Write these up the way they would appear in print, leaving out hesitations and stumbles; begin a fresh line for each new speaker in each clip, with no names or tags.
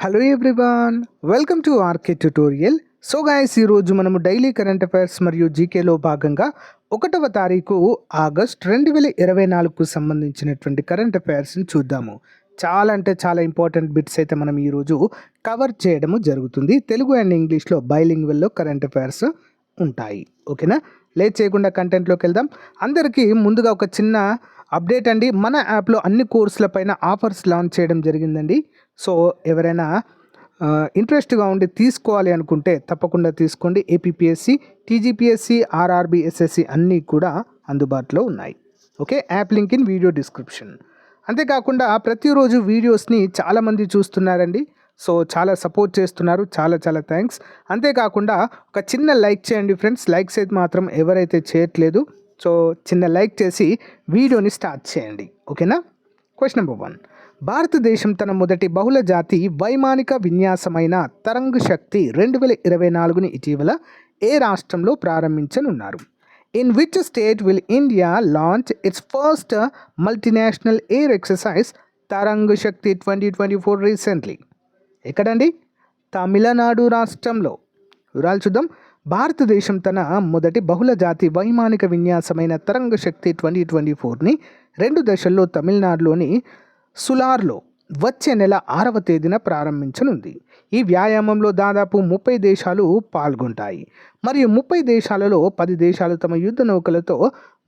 Hello everyone, welcome to RK tutorial. So guys, ఈరోజు మనము daily current affairs మరియు జీకేలో భాగంగా 1వ తారీఖు ఆగస్ట్ 2024కు సంబంధించినటువంటి కరెంట్ అఫైర్స్ని చూద్దాము. చాలా అంటే చాలా ఇంపార్టెంట్ బిట్స్ అయితే మనం ఈరోజు కవర్ చేయడము జరుగుతుంది. తెలుగు అండ్ ఇంగ్లీష్లో బైలింగ్వల్లో కరెంట్ అఫైర్స్ ఉంటాయి. ఓకేనా, లేట్ చేయకుండా కంటెంట్లోకి వెళ్దాం. అందరికీ ముందుగా ఒక చిన్న అప్డేట్ అండి. మన యాప్లో అన్ని కోర్సులపైన ఆఫర్స్ లాంచ్ చేయడం జరిగిందండి. సో ఎవరైనా ఇంట్రెస్ట్గా ఉండి తీసుకోవాలి అనుకుంటే తప్పకుండా తీసుకోండి. ఏపీపీఎస్సి, టీజీపీఎస్సి, ఆర్ఆర్బీ, ఎస్ఎస్సి అన్నీ కూడా అందుబాటులో ఉన్నాయి. Okay, app link in video description. అంతేకాకుండా ప్రతిరోజు వీడియోస్ని చాలామంది చూస్తున్నారండి. సో చాలా సపోర్ట్ చేస్తున్నారు, చాలా చాలా థ్యాంక్స్. అంతేకాకుండా ఒక చిన్న లైక్ చేయండి ఫ్రెండ్స్. లైక్స్ అయితే మాత్రం ఎవరైతే చేయట్లేదు, సో చిన్న లైక్ చేసి వీడియోని స్టార్ట్ చేయండి. ఓకేనా. Question number 1. భారతదేశం తన మొదటి బహుళజాతి వైమానిక విన్యాసమైన తరంగ్ శక్తి 2024ని ఇటీవల ఏ రాష్ట్రంలో ప్రారంభించనున్నారు? In which state will India launch its first multinational air exercise Tarang Shakti 2024 recently? ఎక్కడండి? తమిళనాడు రాష్ట్రంలో. వివరాలు చూద్దాం. భారతదేశం తన మొదటి బహుళజాతి వైమానిక విన్యాసమైన తరంగ శక్తి 2024ని 2 దశల్లో తమిళనాడులోని సులార్లో వచ్చే నెల 6వ తేదీన ప్రారంభించనుంది. ఈ వ్యాయామంలో దాదాపు 30 దేశాలు పాల్గొంటాయి మరియు 30 దేశాలలో 10 దేశాలు తమ యుద్ధ నౌకలతో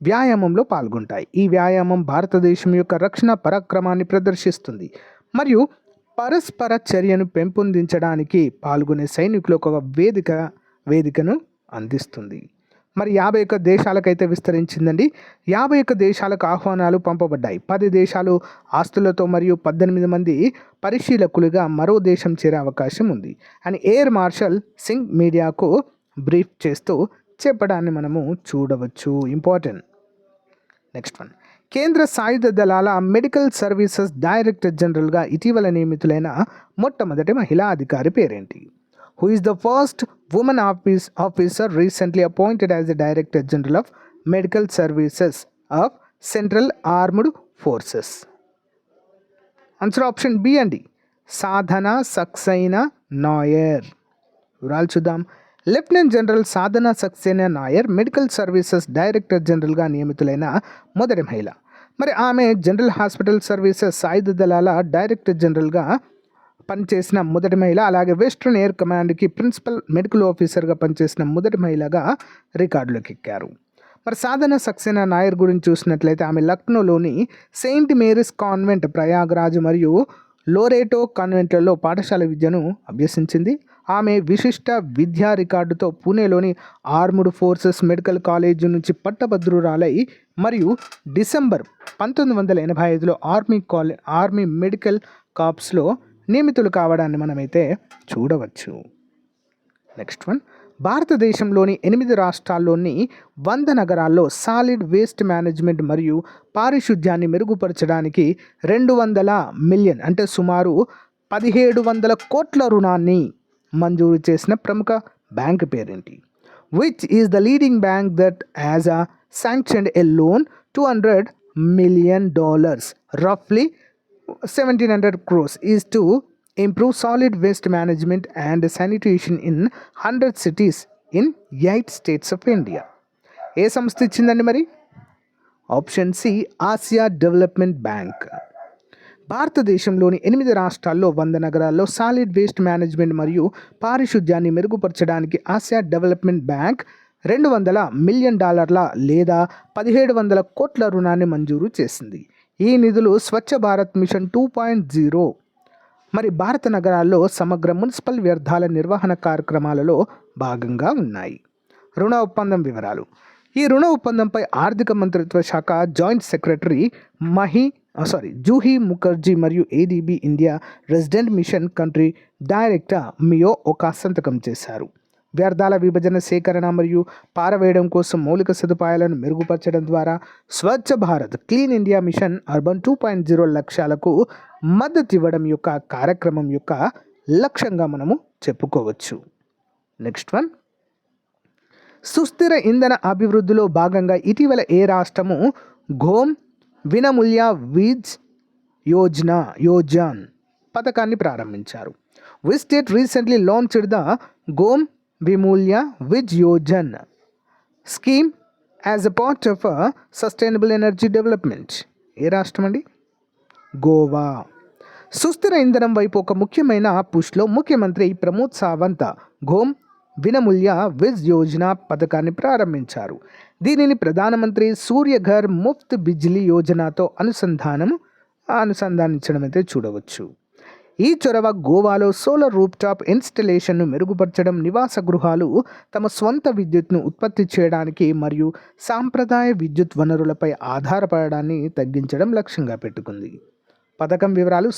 వ్యాయామంలో పాల్గొంటాయి. ఈ వ్యాయామం భారతదేశం యొక్క రక్షణ పరాక్రమాన్ని ప్రదర్శిస్తుంది మరియు పరస్పర చర్యను పెంపొందించడానికి పాల్గొనే సైనికులకు ఒక వేదికను అందిస్తుంది. మరి 51 దేశాలకైతే విస్తరించిందండి. 51 దేశాలకు ఆహ్వానాలు పంపబడ్డాయి. 10 దేశాలు ఆస్తులతో మరియు 18 మంది పరిశీలకులుగా మరో దేశం చేరే అవకాశం ఉంది అని ఎయిర్ మార్షల్ సింగ్ మీడియాకు బ్రీఫ్ చేస్తూ చెప్పడాన్ని మనము చూడవచ్చు. ఇంపార్టెంట్. Next one. కేంద్ర సాయుధ దళాల మెడికల్ సర్వీసెస్ డైరెక్టర్ జనరల్గా ఇటీవల నియమితులైన మొట్టమొదటి మహిళా అధికారి పేరేంటి? Who is the first woman officer recently appointed as the Director General of Medical Services of Central Armed Forces? Answer option B అండి, సాధనా సక్సేనా నాయర్. వివరాలు చూద్దాం. Lieutenant general Sadhana Saxena Nair medical services director జనరల్గా నియమితులైన మొదటి మహిళ. మరి ఆమె జనరల్ హాస్పిటల్ సర్వీసెస్ సాయుధ దళాల డైరెక్టర్ జనరల్గా పనిచేసిన మొదటి మహిళ, అలాగే వెస్ట్రన్ ఎయిర్ కమాండ్కి ప్రిన్సిపల్ మెడికల్ ఆఫీసర్గా పనిచేసిన మొదటి మహిళగా రికార్డులోకి ఎక్కారు. మరి సాధన సక్సేనా నాయర్ గురించి చూసినట్లయితే ఆమె లక్నోలోని సెయింట్ మేరీస్ కాన్వెంట్, ప్రయాగ్రాజ్ మరియు లోరేటో కాన్వెంట్లలో పాఠశాల విద్యను అభ్యసించింది. ఆమె విశిష్ట విద్యా రికార్డుతో పూణేలోని ఆర్మ్డ్ ఫోర్సెస్ మెడికల్ కాలేజ్ నుంచి పట్టభద్రురాలై మరియు డిసెంబర్ 1985లో ఆర్మీ మెడికల్ కార్ప్స్లో నియమితులు కావడాన్ని మనమైతే చూడవచ్చు. Next one. భారతదేశంలోని 8 రాష్ట్రాల్లోని 100 నగరాల్లో సాలిడ్ వేస్ట్ మేనేజ్మెంట్ మరియు పారిశుద్ధ్యాన్ని మెరుగుపరచడానికి 200 మిలియన్ అంటే సుమారు 1700 కోట్ల రుణాన్ని మంజూరు చేసిన ప్రముఖ బ్యాంక్ పేరేంటి? Which is the leading bank that has sanctioned a loan $200 million, roughly 1700 crores, is to improve solid waste management and sanitation in 100 cities in 8 states of India? ఏ సంస్థ ఇచ్చిందండి మరి? Option C, Asia development bank. భారతదేశంలోని 8 రాష్ట్రాల్లో 100 నగరాల్లో solid waste management మరియు పారిశుద్ధ్యాన్ని మెరుగుపరచడానికి Asia development bank $200 million లేదా 1700 కోట్ల రుణాన్ని మంజూరు చేసింది. ఈ నిధులు స్వచ్ఛ భారత్ మిషన్ 2.0 మరి భారత నగరాల్లో సమగ్ర మున్సిపల్ వ్యర్థాల నిర్వహణ కార్యక్రమాలలో భాగంగా ఉన్నాయి. రుణ ఒప్పందం వివరాలు. ఈ రుణ ఒప్పందంపై ఆర్థిక మంత్రిత్వ శాఖ జాయింట్ సెక్రటరీ జూహీ ముఖర్జీ మరియు ADB India resident mission country director Mio Oka సంతకం చేశారు. వ్యర్థాల విభజన, సేకరణ మరియు పారవేయడం కోసం మౌలిక సదుపాయాలను మెరుగుపరచడం ద్వారా Swachh Bharat clean India mission urban 2.0 లక్ష్యాలకు మద్దతు ఇవ్వడం యొక్క కార్యక్రమం యొక్క లక్ష్యంగా మనము చెప్పుకోవచ్చు. Next one. సుస్థిర ఇంధన అభివృద్ధిలో భాగంగా ఇటీవల ఏ రాష్ట్రము ఘోమ్ వినమూల్య వీజ్ యోజన్ పథకాన్ని ప్రారంభించారు. Which state recently launched the Gom Vimulya Vij Yojana scheme as a part of sustainable energy development? ఏ రాష్ట్రం అండి? గోవా. సుస్థిర ఇంధనం వైపు ఒక ముఖ్యమైన పుష్లో ముఖ్యమంత్రి ప్రమోద్ సావంత్ గోమ్ వినమూల్య విజ్ యోజన పథకాన్ని ప్రారంభించారు. దీనిని ప్రధానమంత్రి సూర్యఘర్ ముఫ్త్ బిజ్లీ యోజనతో అనుసంధానించడం అయితే చూడవచ్చు. ఈ చొరవ గోవాలో సోలార్ రూప్ టాప్ ఇన్స్టలేషన్ను మెరుగుపరచడం, నివాస గృహాలు తమ స్వంత విద్యుత్ను ఉత్పత్తి చేయడానికి మరియు సాంప్రదాయ విద్యుత్ వనరులపై ఆధారపడడాన్ని తగ్గించడం లక్ష్యంగా పెట్టుకుంది. పథకం వివరాలు: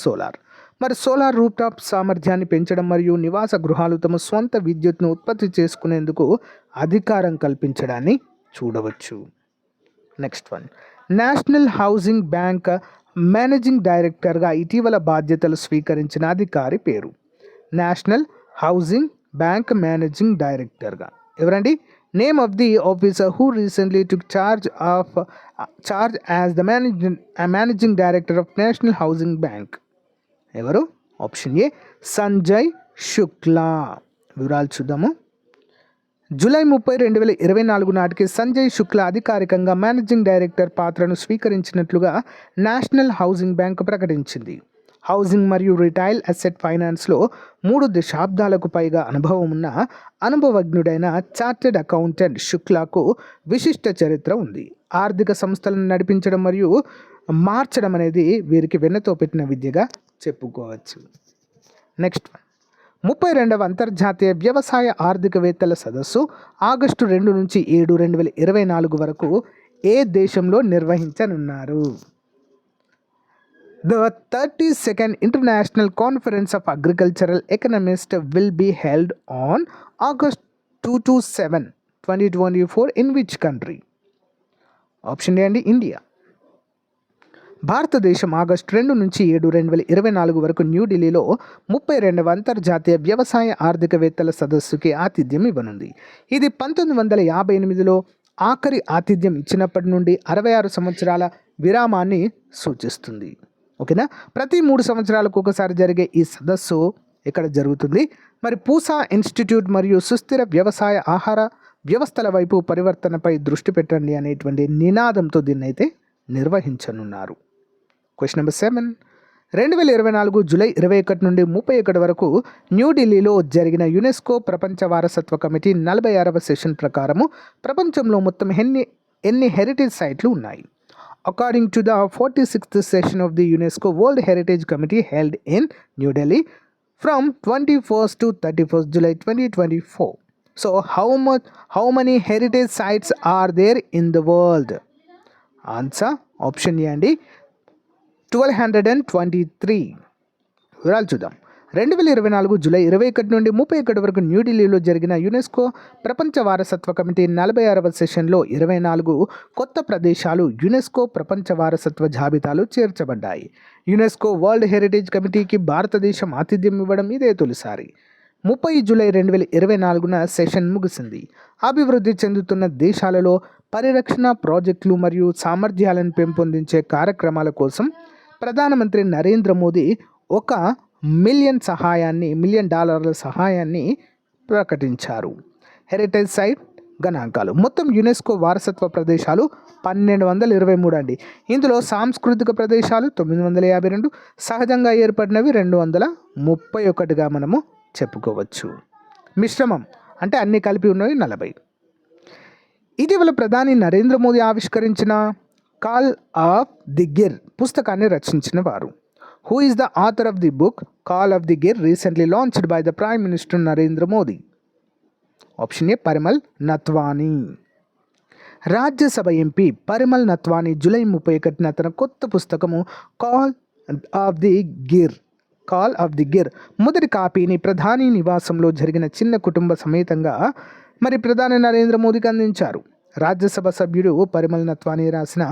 సోలార్ రూప్ టాప్ సామర్థ్యాన్ని పెంచడం మరియు నివాస గృహాలు తమ స్వంత విద్యుత్ను ఉత్పత్తి చేసుకునేందుకు అధికారం కల్పించడాన్ని చూడవచ్చు. Next one, national housing bank managing డైరెక్టర్గా ఇటీవల బాధ్యతలు స్వీకరించిన అధికారి పేరు? నేషనల్ హౌసింగ్ బ్యాంక్ మేనేజింగ్ డైరెక్టర్గా ఎవరండి? Name of the officer who recently took charge as the managing director of national housing bank? ఎవరు? Option A Sanjay Shukla. వివరాలు చూద్దాము. జూలై 30, 2024 నాటికి సంజయ్ శుక్లా అధికారికంగా మేనేజింగ్ డైరెక్టర్ పాత్రను స్వీకరించినట్లుగా నేషనల్ హౌసింగ్ బ్యాంక్ ప్రకటించింది. హౌసింగ్ మరియు రిటైల్ అసెట్ ఫైనాన్స్లో 3 దశాబ్దాలకు పైగా అనుభవం ఉన్న అనుభవజ్ఞుడైన చార్టెడ్ అకౌంటెంట్ శుక్లాకు విశిష్ట చరిత్ర ఉంది. ఆర్థిక సంస్థలను నడిపించడం మరియు మార్చడం అనేది వీరికి వెన్నతో పెట్టిన విద్యగా చెప్పుకోవచ్చు. నెక్స్ట్ 32వ అంతర్జాతీయ వ్యవసాయ ఆర్థికవేత్తల సదస్సు ఆగస్టు 2 నుంచి 7, 2024 వరకు ఏ దేశంలో నిర్వహించనున్నారు? The 32nd International Conference of Agricultural Economists will be held on August 2 to 7, 2024 in which country? Option A అండి, ఇండియా. భారతదేశం ఆగస్టు 2 నుంచి 7, 2024 వరకు న్యూఢిల్లీలో 32వ అంతర్జాతీయ వ్యవసాయ ఆర్థికవేత్తల సదస్సుకి ఆతిథ్యం ఇవ్వనుంది. ఇది 1958లో ఆఖరి ఆతిథ్యం ఇచ్చినప్పటి నుండి 66 సంవత్సరాల విరామాన్ని సూచిస్తుంది. ఓకేనా? ప్రతి 3 సంవత్సరాలకు ఒకసారి జరిగే ఈ సదస్సు ఇక్కడ జరుగుతుంది. మరి పూసా ఇన్స్టిట్యూట్ మరియు సుస్థిర వ్యవసాయ ఆహార వ్యవస్థల వైపు పరివర్తనపై దృష్టి పెట్టండి అనేటువంటి నినాదంతో దీన్ని అయితే నిర్వహించనున్నారు. క్వశ్చన్ నెంబర్ 7, 2024 జూలై 21 నుండి 31 వరకు న్యూఢిల్లీలో జరిగిన యునెస్కో ప్రపంచ వారసత్వ కమిటీ 46వ సెషన్ ప్రకారము ప్రపంచంలో మొత్తం ఎన్ని హెరిటేజ్ సైట్లు ఉన్నాయి? According to the 46th session of the UNESCO World Heritage Committee held in New Delhi from 21st to 31st July 2024. So how many heritage sites are there in the world? Answer option A అండి, 1223. వివరాలు చూద్దాం. 2024 July 21 నుండి 31 వరకు న్యూఢిల్లీలో జరిగిన UNESCO ప్రపంచ వారసత్వ committee 46వ సెషన్లో 24 కొత్త ప్రదేశాలు యునెస్కో ప్రపంచ వారసత్వ జాబితాలో చేర్చబడ్డాయి. యునెస్కో వరల్డ్ హెరిటేజ్ కమిటీకి భారతదేశం ఆతిథ్యం ఇవ్వడం ఇదే తొలిసారి. 30 జూలై 2024 సెషన్ ముగిసింది. అభివృద్ధి చెందుతున్న దేశాలలో పరిరక్షణ ప్రాజెక్టులు మరియు సామర్థ్యాలను పెంపొందించే కార్యక్రమాల కోసం ప్రధానమంత్రి నరేంద్ర మోదీ $1 మిలియన్ సహాయాన్ని ప్రకటించారు. హెరిటేజ్ సైట్ గణాంకాలు: మొత్తం యునెస్కో వారసత్వ ప్రదేశాలు 1223 అండి. ఇందులో సాంస్కృతిక ప్రదేశాలు 952, సహజంగా ఏర్పడినవి 231గా మనము చెప్పుకోవచ్చు. మిశ్రమం అంటే అన్ని కలిపి ఉన్నవి 40. ఇటీవల ప్రధాని నరేంద్ర మోదీ ఆవిష్కరించిన కాల్ ఆఫ్ ది గిర్ పుస్తకాన్ని రచించిన వారు? Who is the author of the book Call of the Gir recently launched by the Prime Minister Narendra Modi? Option A Parimal Natwani. Rajya Sabha MP Parimal Natwani July 31న తన కొత్త పుస్తకము కాల్ ఆఫ్ ది గిర్ మొదటి కాపీని ప్రధాని నివాసంలో జరిగిన చిన్న కుటుంబ సమేతంగా ప్రధాని నరేంద్ర మోదీకి అందించారు. రాజ్యసభ సభ్యుడు పరిమల్ నత్వానీ రాసిన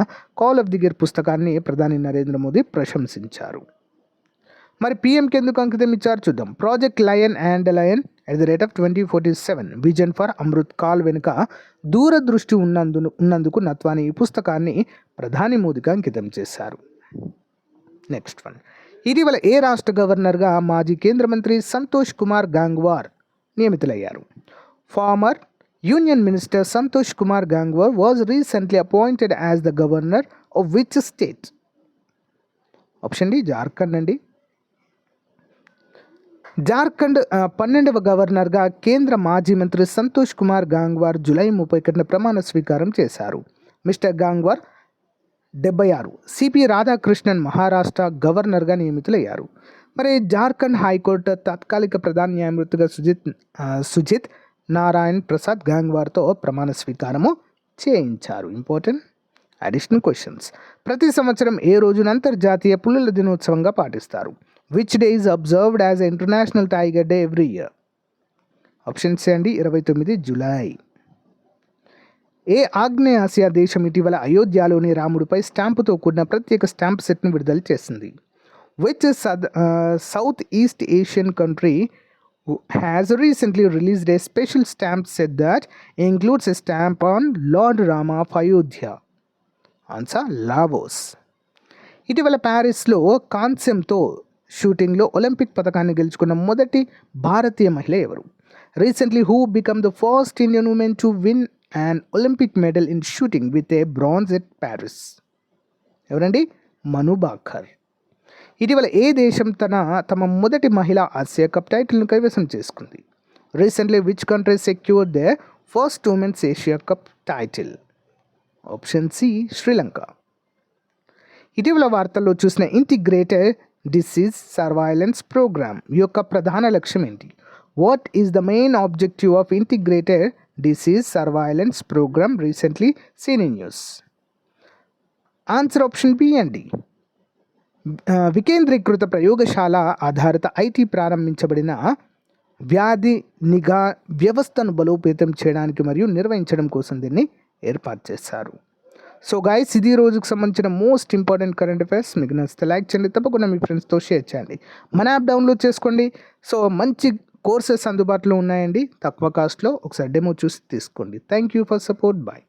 కాల్ ఆఫ్ ది గిర్ పుస్తకాన్ని ప్రధాని నరేంద్ర మోదీ ప్రశంసించారు. పీఎంకి ఎందుకు అంకితం ఇచ్చారు చూద్దాం. Project lion and lion @ 2047 vision for Amrit call వెనుక దూరదృష్టి ఉన్నందుకు నత్వానీ ఈ పుస్తకాన్ని ప్రధాని మోదీకి అంకితం చేశారు. నెక్స్ట్ వన్, ఇటీవల ఏ రాష్ట్ర గవర్నర్గా మాజీ కేంద్ర మంత్రి సంతోష్ కుమార్ గంగ్వార్ నియమితులయ్యారు? Former union minister Santosh Kumar Gangwar was recently appointed as the governor of which state? Option D Jharkhand అండి. జార్ఖండ్ 12వ గవర్నర్గా కేంద్ర మాజీ మంత్రి సంతోష్ కుమార్ గంగ్వార్ జూలై 31న ప్రమాణ స్వీకారం చేశారు. మిస్టర్ గంగ్వార్ 76, సిపి రాధాకృష్ణన్ మహారాష్ట్ర గవర్నర్గా నియమితులయ్యారు. మరి జార్ఖండ్ హైకోర్టు తాత్కాలిక ప్రధాన న్యాయమూర్తిగా సుజిత్ నారాయణ్ ప్రసాద్ గంగ్వార్తో ప్రమాణ స్వీకారము చేయించారు. Important additional questions. ప్రతి సంవత్సరం ఏ రోజున అంతర్జాతీయ పులుల దినోత్సవంగా పాటిస్తారు? Which day is observed as international tiger day every year? Options అండి 29 జూలై. ఏ ఆగ్నేయాసియా దేశం ఇటీవల అయోధ్యలోని రాముడిపై స్టాంపుతో కూడిన ప్రత్యేక స్టాంప్ సెట్ను విడుదల చేసింది? Which south east Asian country has recently released A special stamp set that includes a stamp on lord Rama of Ayodhya? Answer Laos. ఇటీవల ప్యారిస్లో కాంస్యంతో షూటింగ్లో ఒలింపిక్ పథకాన్ని గెలుచుకున్న మొదటి భారతీయ మహిళ ఎవరు? Recently who become the first Indian women to win and Olympic medal in shooting with a bronze at Paris? ఎవరండి? మను బాకర్. ఇటీవల ఏ దేశం తమ మొదటి మహిళా ఆసియా కప్ టైటిల్ను కైవసం చేసుకుంది? Recently which country secured the first women's Asia cup title? Option C Sri Lanka. ఇటీవల వార్తల్లో చూసిన ఇంటిగ్రేటెడ్ డిసీజ్ సర్వైలెన్స్ ప్రోగ్రామ్ యొక్క ప్రధాన లక్ష్యం ఏంటి? What is the main objective of integrated disease surveillance programme recently seen in news? Answer option B అండి. వికేంద్రీకృత ప్రయోగశాల ఆధారిత ఐటీ ప్రారంభించబడిన వ్యాధి నిఘా వ్యవస్థను బలోపేతం చేయడానికి మరియు నిర్వహించడం కోసం దీన్ని ఏర్పాటు చేశారు. సో గైస్, ఇది రోజుకు సంబంధించిన మోస్ట్ ఇంపార్టెంట్ కరెంట్ అఫైర్స్. మీకు నచ్చితే లైక్ చేయండి, తప్పకుండా మీ ఫ్రెండ్స్తో షేర్ చేయండి. మన యాప్ డౌన్లోడ్ చేసుకోండి. సో మంచి కోర్సెస్ అందుబాటులో ఉన్నాయండి తక్కువ కాస్ట్లో. ఒకసారి డెమో చూసి తీసుకోండి. Thank you for support. Bye.